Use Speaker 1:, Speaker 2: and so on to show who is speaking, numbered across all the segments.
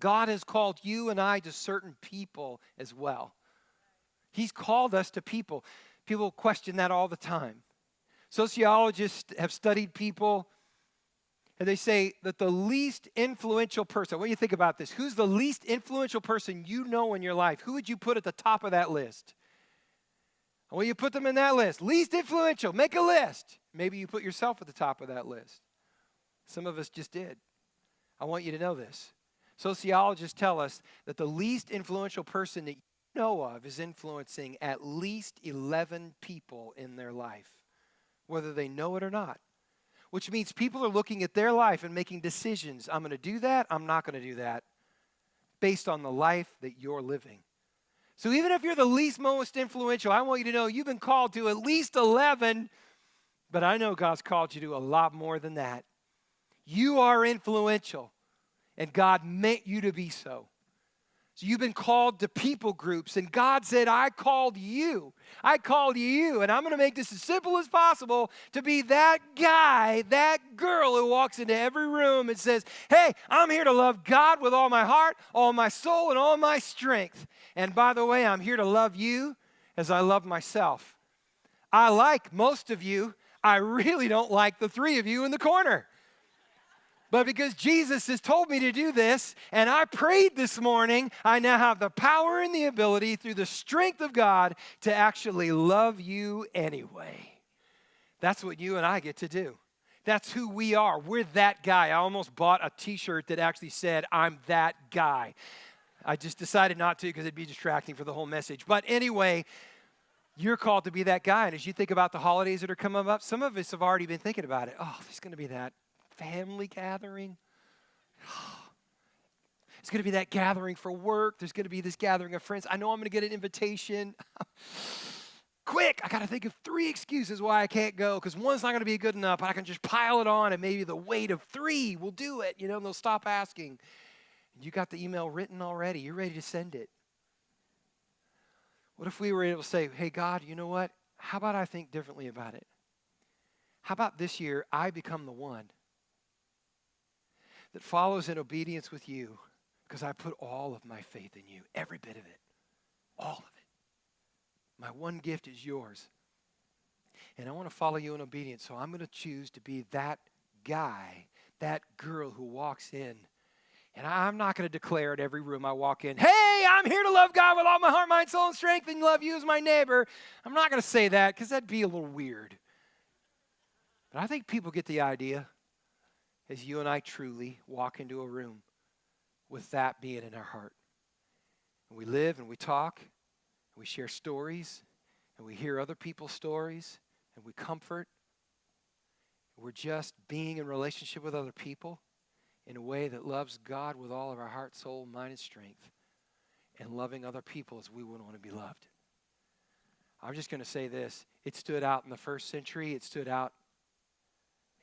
Speaker 1: God has called you and I to certain people as well. He's called us to people. People question that all the time. Sociologists have studied people, and they say that the least influential person, what do you think about this? Who's the least influential person you know in your life? Who would you put at the top of that list? Well, you put them in that list. Least influential, make a list. Maybe you put yourself at the top of that list. Some of us just did. I want you to know this. Sociologists tell us that the least influential person that you know of is influencing at least 11 people in their life, whether they know it or not. Which means people are looking at their life and making decisions. I'm going to do that, I'm not going to do that, based on the life that you're living. So even if you're the least most influential, I want you to know you've been called to at least 11, but I know God's called you to a lot more than that. You are influential, and God meant you to be so. So you've been called to people groups, and God said, I called you. I called you, and I'm going to make this as simple as possible to be that guy, that girl who walks into every room and says, hey, I'm here to love God with all my heart, all my soul, and all my strength. And by the way, I'm here to love you as I love myself. I like most of you. I really don't like the three of you in the corner. But because Jesus has told me to do this, and I prayed this morning, I now have the power and the ability through the strength of God to actually love you anyway. That's what you and I get to do. That's who we are. We're that guy. I almost bought a t-shirt that actually said, I'm that guy. I just decided not to because it'd be distracting for the whole message. But anyway, you're called to be that guy. And as you think about the holidays that are coming up, some of us have already been thinking about it. Oh, there's going to be that family gathering. It's going to be that gathering for work. There's going to be this gathering of friends. I know I'm going to get an invitation. Quick, I got to think of 3 excuses why I can't go because one's not going to be good enough. I can just pile it on and maybe the weight of 3 will do it. You know, and they'll stop asking. You got the email written already. You're ready to send it. What if we were able to say, hey, God, you know what? How about I think differently about it? How about this year I become the one that follows in obedience with you because I put all of my faith in you, every bit of it, all of it. My one gift is yours. And I want to follow you in obedience, so I'm going to choose to be that guy, that girl who walks in. And I'm not going to declare at every room I walk in, hey, I'm here to love God with all my heart, mind, soul, and strength and love you as my neighbor. I'm not going to say that because that'd be a little weird. But I think people get the idea as you and I truly walk into a room with that being in our heart. And we live and we talk, and we share stories, and we hear other people's stories, and we comfort. We're just being in relationship with other people in a way that loves God with all of our heart, soul, mind, and strength, and loving other people as we would want to be loved. I'm just going to say this. It stood out in the first century. It stood out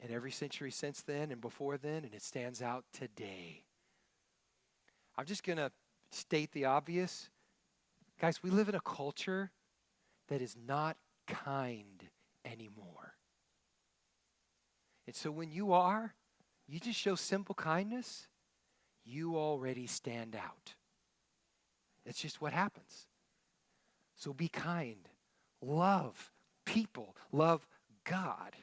Speaker 1: in every century since then and before then, and it stands out today. I'm just going to state the obvious. Guys, we live in a culture that is not kind anymore. And so when you just show simple kindness, you already stand out. It's just what happens. So be kind. Love people. Love God.